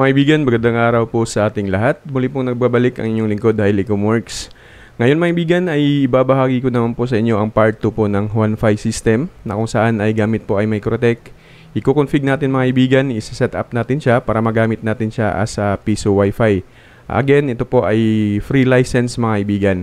Mga kaibigan, magandang araw po sa ating lahat. Muli pong nagbabalik ang inyong lingkod, Hilicomworks. Ngayon mga kaibigan ay ibabahagi ko naman po sa inyo ang part 2 po ng Wi-Fi system na kung saan ay gamit po ay Microtech. I-config natin mga kaibigan, isa-set up natin siya para magamit natin siya as a piso Wi-Fi. Again, ito po ay free license mga kaibigan.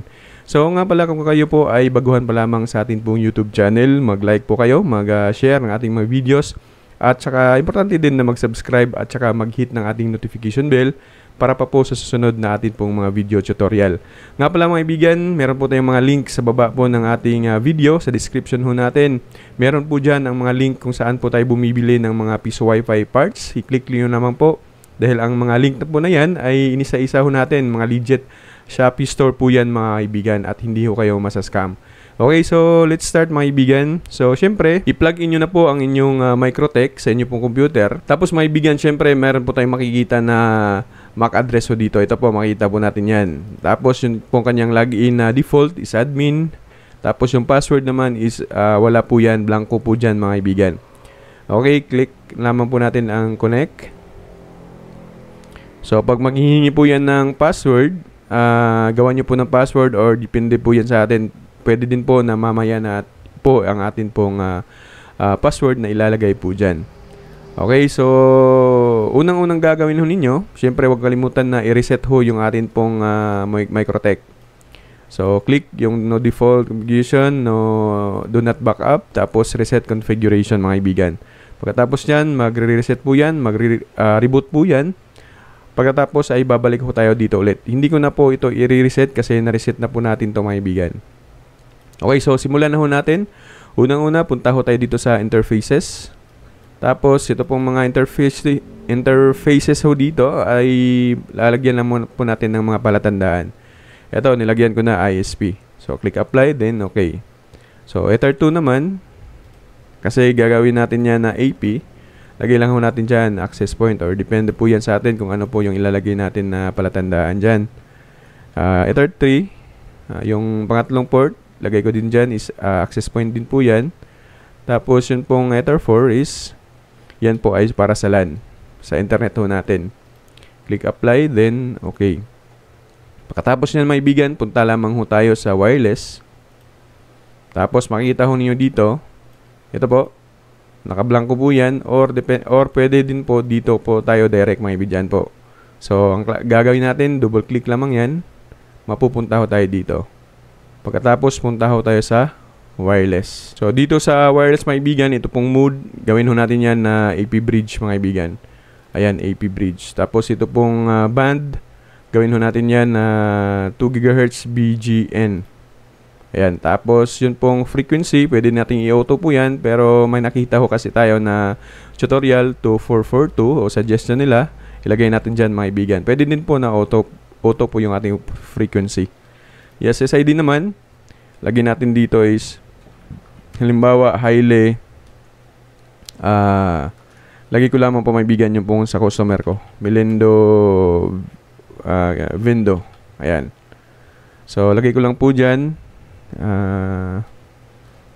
So nga pala kung kayo po ay baguhan pa lamang sa atin pong YouTube channel, mag-like po kayo, mag-share ng ating mga videos. At saka importante din na mag-subscribe at saka mag-hit ng ating notification bell para pa po sa susunod na atin pong mga video tutorial. Nga pala mga kaibigan, meron po tayong mga link sa baba po ng ating video, sa description ho natin. Meron po dyan ang mga link kung saan po tayo bumibili ng mga piso Wi-Fi parts. I-click nyo naman po dahil ang mga link na po na yan ay inisa-isa ho natin, mga legit Shopee store po yan mga kaibigan at hindi ho kayo masascam. Okay, so let's start mga kaibigan. So, syempre, i-plug in nyo na po ang inyong Microtech sa inyong pong computer. Tapos mga kaibigan, syempre, meron po tayong makikita na MAC address ho dito. Ito po, makikita po natin yan. Tapos, yung pong kanyang login na default is admin. Tapos, yung password naman is wala po yan. Blanco po dyan mga kaibigan. Okay, click naman po natin ang connect. So, pag maghihingi po yan ng password, gawan nyo po ng password or depende po yan sa atin. Pwede din po na mamaya na po ang atin pong password na ilalagay po dyan. Okay, so unang-unang gagawin ho ninyo, syempre huwag kalimutan na i-reset ho yung atin pong Microtech. So click yung no default configuration, no do not backup, tapos reset configuration mga kaibigan. Pagkatapos yan, magre-reset po yan, reboot po yan. Pagkatapos ay babalik ho tayo dito ulit. Hindi ko na po ito i-reset kasi na-reset na po natin ito mga kaibigan. Okay, so simulan na ho natin. Unang-una, punta ho tayo dito sa interfaces. Tapos, ito pong mga interfaces ho dito ay lalagyan lang muna po natin ng mga palatandaan. Ito, nilagyan ko na ISP. So, click apply, then okay. So, Ether 2 naman, kasi gagawin natin yan na AP. Lagay lang ho natin dyan, access point, or depende po yan sa atin kung ano po yung ilalagay natin na palatandaan dyan. Ether 3, yung pangatlong port, lagay ko din dyan is access point din po yan. Tapos yun pong Ether 4 is yan po ay para sa LAN, sa internet ho natin. Click apply, then okay. Pagkatapos nyan maibigan, punta lamang ho tayo sa wireless. Tapos makikita ho niyo dito, ito po, nakablanko po yan, or pwede din po dito po tayo direct maibigan po. So ang gagawin natin, double click lamang yan, mapupunta ho tayo dito. Pagkatapos, punta ho tayo sa wireless. So, dito sa wireless mga kaibigan, ito pong mode, gawin ho natin yan na AP bridge mga kaibigan. Ayan, AP bridge. Tapos, ito pong band, gawin ho natin yan na 2 GHz BGN. Ayan, tapos yun pong frequency, pwede natin i-auto po yan, pero may nakita ho kasi tayo na tutorial 2442 o suggestion nila, ilagay natin dyan mga kaibigan. Pwede din po na auto po yung ating frequency. Yes, SSID naman, lagyan natin dito is, halimbawa, highly, lagi ko lamang po maibigan yung pong sa customer ko. Melendo Vindo. Ayan. So, lagay ko lang po dyan.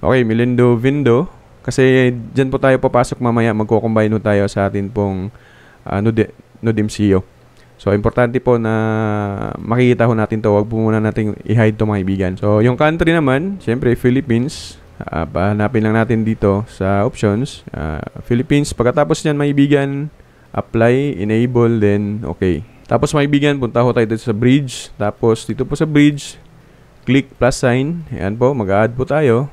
Okay, Melendo Vindo. Kasi dyan po tayo papasok mamaya, magko-combine tayo sa atin pong Node MCU. So, importante po na makikita ho natin to. Huwag po muna natin i-hide to mga kaibigan. So, yung country naman, syempre, Philippines. Pahanapin lang natin dito sa options. Philippines. Pagkatapos nyan, mga kaibigan, apply, enable, then okay. Tapos, mga kaibigan, punta ho tayo dito sa bridge. Tapos, dito po sa bridge, click plus sign. Ayan po, mag-add po tayo.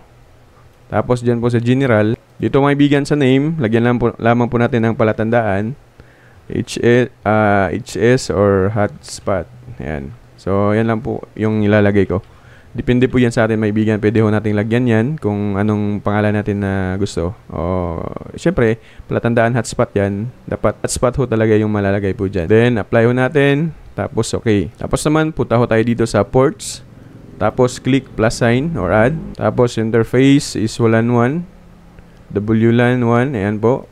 Tapos, dyan po sa general. Dito, mga kaibigan, sa name, lagyan lamang po natin ng palatandaan. HS or hotspot. Ayan. So, yan lang po yung ilalagay ko. Depende po yan sa atin, maibigan. Pwede ho nating lagyan yan kung anong pangalan natin na gusto. O, syempre, palatandaan hotspot yan. Dapat hotspot ho talaga yung malalagay po dyan. Then, apply ho natin. Tapos, okay. Tapos naman, punta ho tayo dito sa ports. Tapos, click plus sign or add. Tapos, interface is WLAN 1. WLAN 1. Ayan po.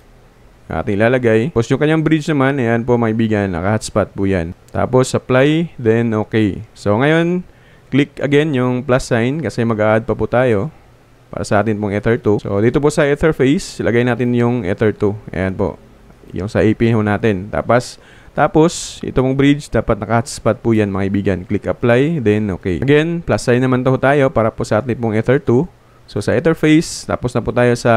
Ating ilalagay. Tapos yung kanyang bridge naman, ayan po maibigan, naka-hotspot po yan. Tapos apply, then okay. So ngayon, click again yung plus sign kasi mag-a-add pa po tayo para sa atin pong Ether 2. So dito po sa Etherface, ilagay natin yung Ether 2. Ayan po. Yung sa AP ho natin. Tapos Tapos, ito mong bridge, dapat naka-hotspot po yan mga kaibigan. Click apply, then okay. Again, plus sign naman tayo para po sa atin pong Ether 2. So, sa Ether phase, tapos na po tayo sa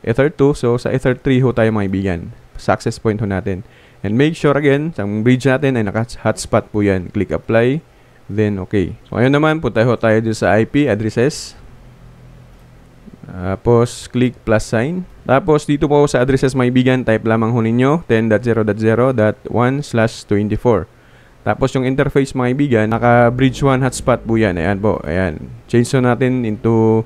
Ether 2. So, sa Ether 3 ho tayo mga kaibigan. Success point ho natin. And make sure again, ang bridge natin ay naka-hotspot po yan. Click apply, then okay. So, ngayon naman, punta ho tayo dito sa IP addresses. Tapos, click plus sign. Tapos, dito po sa addresses mga kaibigan, type lamang ho ninyo 10.0.0.1/24. Tapos, yung interface mga kaibigan, naka-bridge 1 hotspot po yan. Ayan po, ayan. Change ho natin into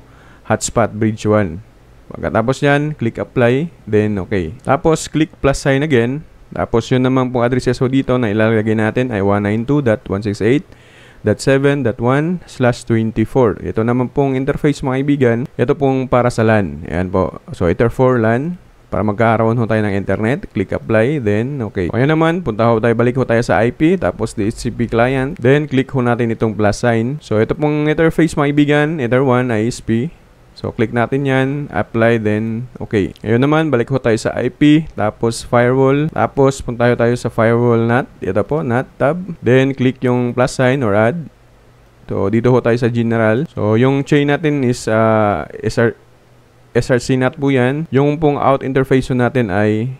hotspot bridge 1. Pagkatapos yan, click apply, then okay. Tapos, click plus sign again. Tapos, yun naman pong addresses ho dito na ilalagay natin ay 192.168.7.1/24. Ito naman pong interface mga kaibigan. Ito pong para sa LAN. Ayan po. So, Ether 4 LAN. Para magkakaroon ho tayo ng internet. Click apply. Then, okay. O yan naman. Punta ho tayo. Balik ho tayo sa IP. Tapos, DHCP client. Then, click ho natin itong plus sign. So, ito pong interface mga kaibigan. Ether 1 ISP. So, click natin yan, apply, then, okay. Ngayon naman, balik ho tayo sa IP, tapos firewall, tapos punta tayo sa firewall NAT. Ito po, NAT tab. Then, click yung plus sign or add. So, dito ho tayo sa general. So, yung chain natin is SRC NAT po yan. Yung pong out interface natin ay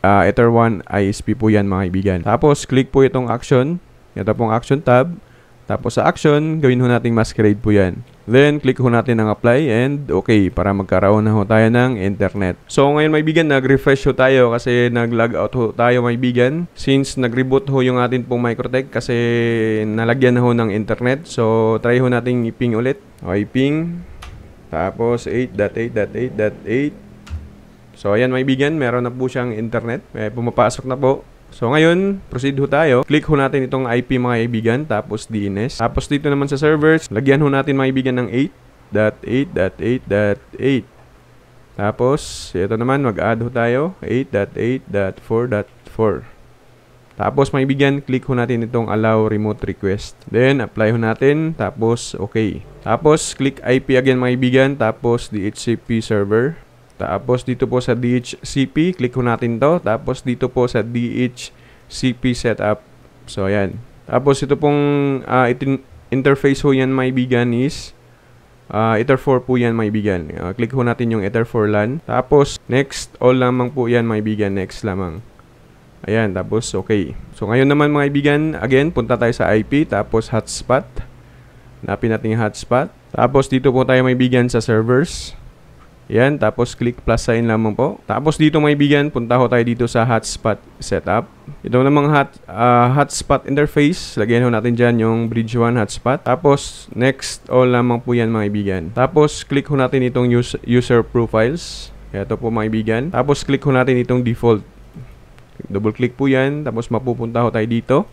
Ether 1 ISP po yan mga kaibigan. Tapos, click po itong action. Ito pong action tab. Tapos sa action, gawin ho nating masquerade po yan. Then, click ho natin ang apply and okay, para magkaroon na ho tayo ng internet. So, ngayon may bigan, nag-refresh ho tayo kasi nag-log out ho tayo may bigan. Since nag-reboot ho yung atin pong Microtech kasi nalagyan na ho ng internet. So, try ho nating i-ping ulit. Okay, ping. Tapos, 8.8.8.8. So, ayan may bigan, meron na po siyang internet. Pumapasok na po. So, ngayon, proceed ho tayo. Click ho natin itong IP mga kaibigan, tapos DNS. Tapos dito naman sa servers, lagyan ho natin mga kaibigan ng 8.8.8.8. Tapos, ito naman, mag-add ho tayo, 8.8.4.4. Tapos, mga kaibigan, click ho natin itong allow remote request. Then, apply ho natin, tapos, okay. Tapos, click IP again mga kaibigan, tapos DHCP server. Tapos dito po sa DHCP, click ho natin to. Tapos dito po sa DHCP setup. So ayan. Tapos ito pong interface ho yan mga kaibigan is Ether 4 po yan mga kaibigan. Click ho natin yung Ether 4 LAN. Tapos next, all lamang po yan mga kaibigan. Next lamang. Ayan, tapos okay. So ngayon naman mga kaibigan, again, punta tayo sa IP. Tapos hotspot. Hanapin natin yung hotspot. Tapos dito po tayo mga kaibigan sa servers. Yan, tapos click plus sign lamang po. Tapos dito mga kaibigan, punta ho tayo dito sa hotspot setup. Ito namang hotspot interface. Lagyan ho natin dyan yung bridge 1 hotspot. Tapos next, all lamang po yan mga kaibigan. Tapos click ho natin itong user profiles. Ito po mga kaibigan. Tapos click ho natin itong default. Double click po yan. Tapos mapupunta ho tayo dito.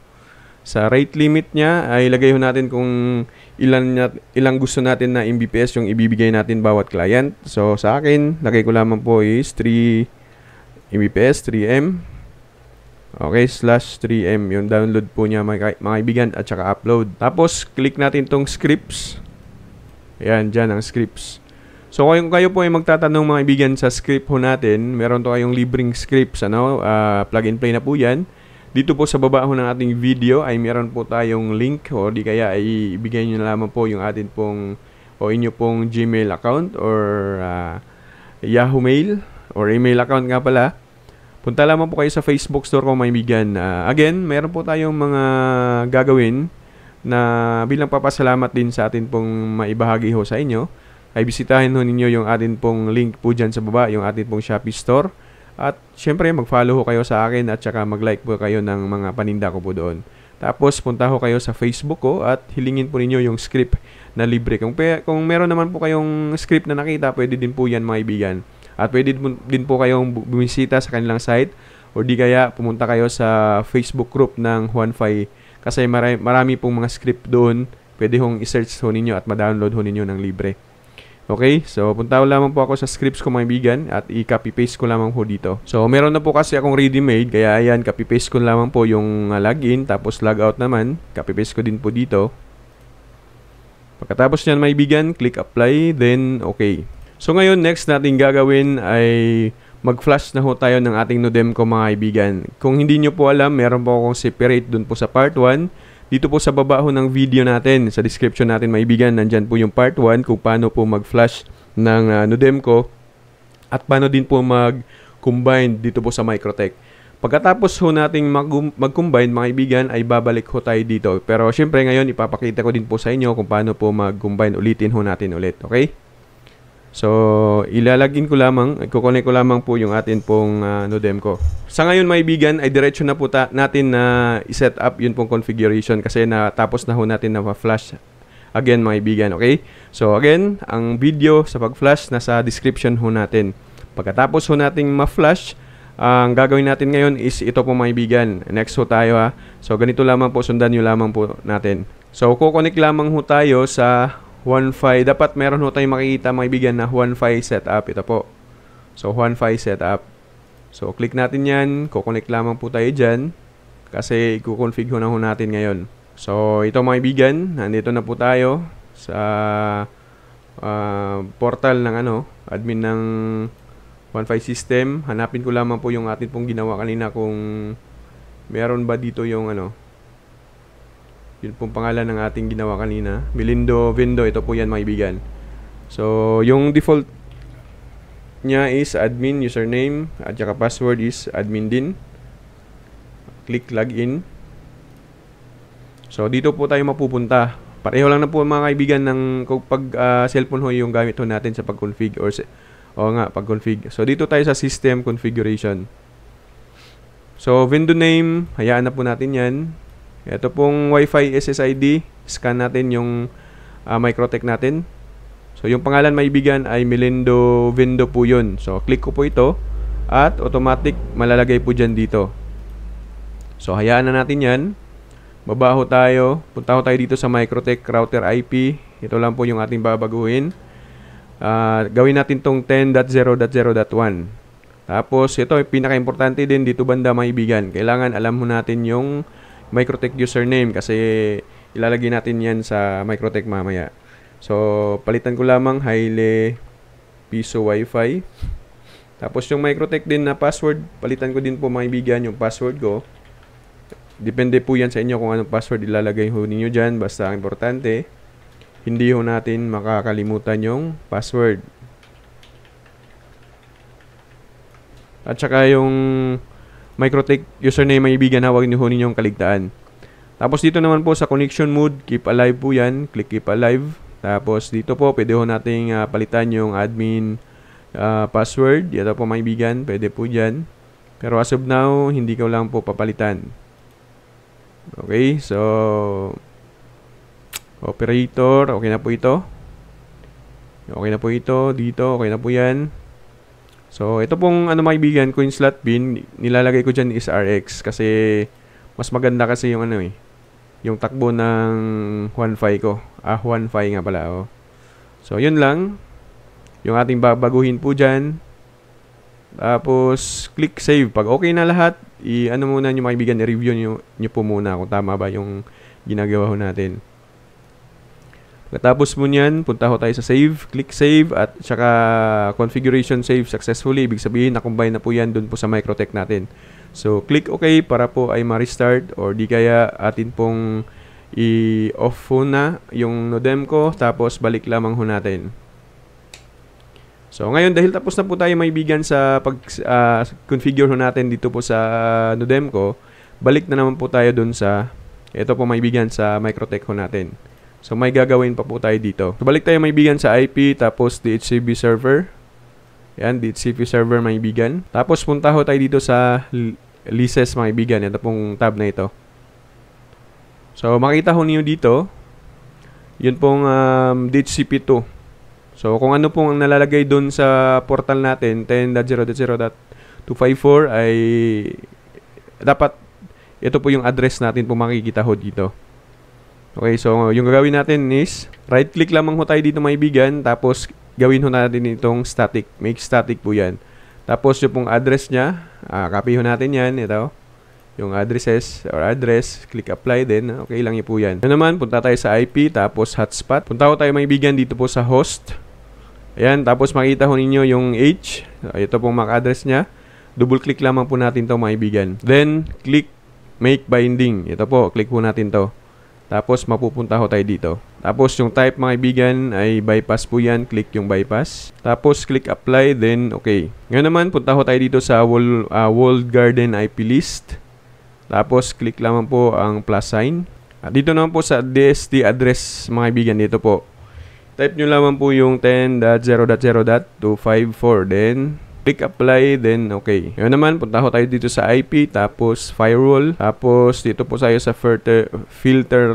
Sa rate limit niya ay ilagay ho natin kung ilang gusto natin na Mbps yung ibibigay natin bawat client. So sa akin, lagay ko lamang po is 3 Mbps, 3M. Okay, /3M yung download po niya mga kaibigan at saka upload. Tapos click natin tong scripts. Ayan, dyan ang scripts. So kung kayo po ay magtatanong mga kaibigan sa script ho natin, meron to kayong libreng scripts, plug and play na po yan. Dito po sa baba ho ng ating video ay meron po tayong link o di kaya ay ibigay nyo lamang po yung atin pong o inyo pong Gmail account or Yahoo Mail or email account nga pala. Punta lamang po kayo sa Facebook store ko mga kaibigan. Again, meron po tayong mga gagawin na bilang papasalamat din sa atin pong maibahagi ho sa inyo. Ay bisitahin ho ninyo yung atin pong link po dyan sa baba, yung atin pong Shopee store. At syempre mag-follow ho kayo sa akin at saka mag-like po kayo ng mga paninda ko po doon. Tapos punta ho kayo sa Facebook ko at hilingin po ninyo yung script na libre. Kung meron naman po kayong script na nakita, pwede din po yan mga kaibigan. At pwede din po kayong bumisita sa kanilang site o di kaya pumunta kayo sa Facebook group ng Juanfy kasi marami pong mga script doon. Pwede hong i-search ho ninyo at ma-download ho ninyo ng libre. Okay, so punta lamang po ako sa scripts ko mga kaibigan at i-copy-paste ko lamang po dito. So meron na po kasi akong ready-made kaya ayan, copy-paste ko lamang po yung login tapos logout naman. Copy-paste ko din po dito. Pagkatapos nyan mga kaibigan, click apply, then okay. So ngayon, next natin gagawin ay mag-flash na ho tayo ng ating Nodemco mga kaibigan. Kung hindi nyo po alam, meron po akong separate dun po sa part 1. Dito po sa baba ho ng video natin, sa description natin mga kaibigan, nandyan po yung part 1 kung paano po mag-flash ng Nodemco at paano din po mag-combine dito po sa Microtech. Pagkatapos ho nating mag-combine mga kaibigan ay babalik ho tayo dito. Pero syempre ngayon ipapakita ko din po sa inyo kung paano po mag-combine, ulitin ho natin ulit. Okay? So, kukunin ko lamang po yung atin pong Nodemco. Sa ngayon mga kaibigan ay diretso na po natin na i-set up yun pong configuration kasi natapos na ho natin na flash again mga kaibigan. Okay? So again, ang video sa pag-flash nasa description ho natin. Pagkatapos ho nating ma-flash, ang gagawin natin ngayon is ito po mga kaibigan. Next ho tayo ha. So ganito lamang po, sundan nyo lamang po natin. So kukonek lamang ho tayo sa Wi-Fi. Dapat meron ho tayong makikita mga kaibigan na Wi-Fi setup. Ito po. So Wi-Fi setup. So click natin yan. Kukonek lamang po tayo dyan. Kasi i-config ho natin ngayon. So ito mga kaibigan. Nandito na po tayo sa portal ng admin ng Wi-Fi system. Hanapin ko lamang po yung atin pong ginawa kanina kung meron ba dito yung yun pong pangalan ng ating ginawa kanina. Melindo Vindo, ito po yan mga kaibigan. So, yung default niya is admin, username, at saka password is admin din. Click login. So, dito po tayo mapupunta. Pareho lang na po mga kaibigan ng pag cellphone ho yung gamit ho natin sa pag-config or pag-config. So, dito tayo sa system configuration. So, window name, hayaan na po natin yan. Ito pong Wi-Fi SSID, scan natin yung Microtech natin. So, yung pangalan maibigan ay Melindo Vindo po yun. So, click ko po ito at automatic malalagay po dyan dito. So, hayaan na natin yan. Babaho tayo. Punta ho tayo dito sa Microtech router IP. Ito lang po yung ating babaguhin. Gawin natin tong 10.0.0.1. Tapos, ito, pinaka-importante din dito banda maibigan. Kailangan alam mo natin yung Microtech username kasi ilalagay natin yan sa Microtech mamaya. So, palitan ko lamang Haile Piso Wi-Fi. Tapos yung Microtech din na password, palitan ko din po mga kaibigan yung password ko. Depende po yan sa inyo kung anong password ilalagay ho ninyo dyan. Basta ang importante, hindi ho natin makakalimutan yung password. At saka yung Microtech username mga kaibigan, huwag niyo ninyong kaligtaan. Tapos dito naman po sa connection mode, keep alive po yan. Click keep alive. Tapos dito po, pwede ho nating palitan yung admin password. Ito po mga kaibigan, pwede po dyan. Pero as of now, hindi ko lang po papalitan. Okay, so operator, okay na po ito. Okay na po ito. Dito, okay na po yan. So, ito pong mga kaibigan, coin slot bin, nilalagay ko dyan is RX kasi mas maganda kasi yung yung takbo ng Wi-Fi ko. Wi-Fi nga pala. Oh. So, yun lang. Yung ating babaguhin po dyan. Tapos, click save. Pag okay na lahat, muna nyo mga kaibigan, i-review nyo po muna kung tama ba yung ginagawa ho natin. Pagkatapos mo niyan, punta ho tayo sa save, click save at saka configuration save successfully. Ibig sabihin, na-combine na po yan dun po sa Microtech natin. So, click OK para po ay ma-restart or di kaya atin pong i-off ho na yung Nodemco tapos balik lamang ho natin. So, ngayon dahil tapos na po tayo maibigan sa pag-configure ho natin dito po sa Nodemco, balik na naman po tayo dun sa, ito po maibigan sa Microtech ho natin. So, may gagawin pa po tayo dito. So, balik tayo maibigan sa IP, tapos DHCP server. Yan, DHCP server maibigan. Tapos, punta ho tayo dito sa leases maibigan. Ito pong tab na ito. So, makita ho niyo dito, yun pong DHCP2. So, kung ano pong nalalagay dun sa portal natin, 10.0.0.254 ay dapat ito po yung address natin po makikita ho dito. Okay, so yung gagawin natin is right click lamang ho tayo dito maibigan, tapos gawin ho natin itong static, make static po yan. Tapos yung pong address nya, copy ho natin yan, ito yung addresses or address, click apply din, okay lang yun po yan. Yun naman, punta tayo sa IP, tapos hotspot, punta ho tayo maibigan dito po sa host. Ayan, tapos makita ho ninyo yung H. Ito pong MAC address niya. Double click lamang po natin to mga kaibigan. Then, click make binding. Ito po, click po natin to. Tapos, mapupunta ho tayo dito. Tapos, yung type mga kaibigan ay bypass po yan. Click yung bypass. Tapos, click apply. Then, okay. Ngayon naman, punta ho tayo dito sa walled garden IP list. Tapos, click lamang po ang plus sign. At dito naman po sa DST address mga kaibigan, dito po. Type nyo lamang po yung 10.0.0.254. Then, click apply, then okay. Ngayon naman, punta ko tayo dito sa IP, tapos firewall, tapos dito po tayo sa filter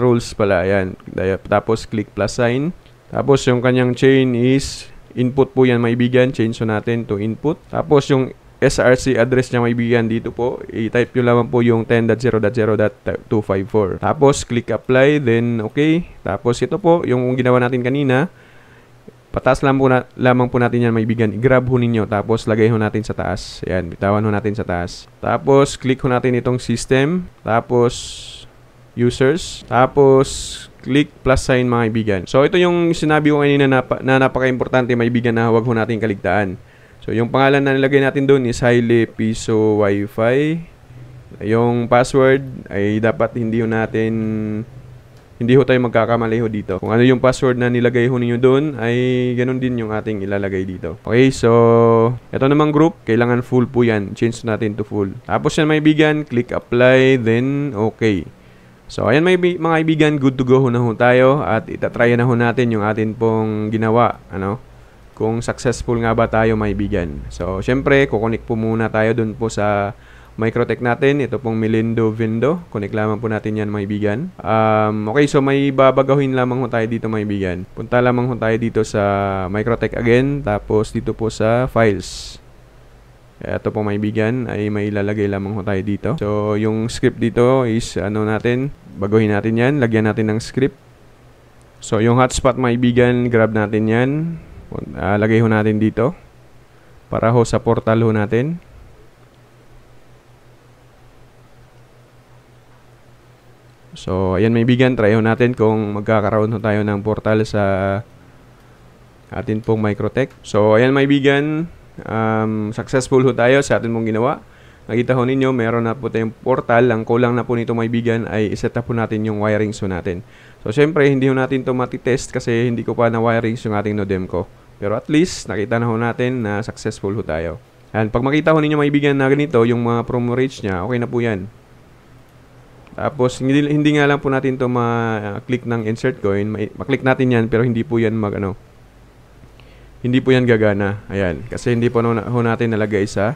rules pala, ayan. Tapos click plus sign. Tapos yung kanyang chain is input po yan maibigan, change so natin to input. Tapos yung SRC address niya maibigan dito po, i-type nyo lamang po yung 10.0.0.254. Tapos click apply, then okay. Tapos ito po, yung ginawa natin kanina, pataas lamang po natin yan maibigan. I-grab ho ninyo. Tapos lagay ho natin sa taas. Ayan. Bitawan ho natin sa taas. Tapos click ho natin itong system. Tapos users. Tapos click plus sign mga kaibigan. So ito yung sinabi ko kanina na napaka-importante maibigan na huwag ho natin kaligtaan. So yung pangalan na nilagay natin doon is Highly Piso Wi-Fi. Yung password ay dapat hindi ho tayo magkakamali ho dito. Kung ano yung password na nilagay ho ninyo doon, ay ganun din yung ating ilalagay dito. Okay, so ito namang group, kailangan full po yan. Change natin to full. Tapos yan maibigan, click apply, then okay. So ayan mga kaibigan, good to go ho na ho tayo at itatry na ho natin yung atin pong ginawa. Kung successful nga ba tayo maibigan. So syempre, kukonek po muna tayo doon po sa Microtech natin, ito pong Melindo Vindo. Connect lamang po natin yan, maibigan. Okay, so may babagawin lamang ho tayo dito, maibigan. Punta lamang ho tayo dito sa Microtech again. Tapos dito po sa Files. Ito po, maibigan, ay may ilalagay lamang ho tayo dito. So, yung script dito is, baguhin natin yan. Lagyan natin ng script. So, yung hotspot, maibigan, grab natin yan. Lagay ho natin dito. Para ho sa portal ho natin. So, ayan maibigan, try ho natin kung magkakaroon ho tayo ng portal sa atin pong Microtech. So, ayan maibigan, successful ho tayo sa atin pong ginawa. Nakita ho ninyo, meron na po tayong portal. Ang kulang na po nito maibigan ay iset up po natin yung wirings ho natin. So, syempre, hindi ho natin ito matitest kasi hindi ko pa na-wirings yung ating nodem ko. Pero at least, nakita na ho natin na successful ho tayo. And pag makita ho ninyo maibigan na ganito, yung mga promo rates niya, okay na po yan. Tapos, hindi nga lang po natin to ma-click ng insert coin. Ma-click natin yan, pero hindi po yan hindi po yan gagana. Ayan. Kasi hindi po ho natin nalagay sa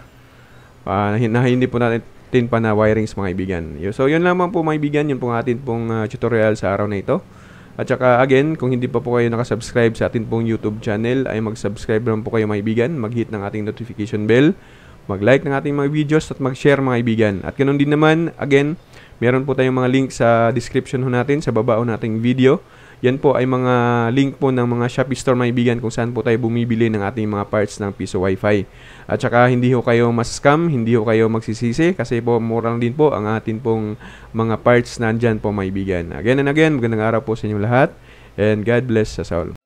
hindi po natin pa na wirings mga kaibigan. So, yun lamang po mga kaibigan. Yun po atin pong tutorial sa araw na ito. At saka, again, kung hindi pa po kayo nakasubscribe sa atin pong YouTube channel, ay mag-subscribe naman po kayo mga kaibigan. Mag-hit ng ating notification bell. Mag-like ng ating mga videos at mag-share mga kaibigan. At ganoon din naman, again, meron po tayong mga link sa description ho natin, sa baba ho nating video. Yan po ay mga link po ng mga Shopee Store mga kaibigan kung saan po tayo bumibili ng ating mga parts ng Piso Wi-Fi. At saka hindi ho kayo mas-scam, hindi ho kayo magsisisi kasi po mura lang din po ang atin pong mga parts nandyan po mga kaibigan. Again and again, magandang araw po sa inyo lahat and God bless us all.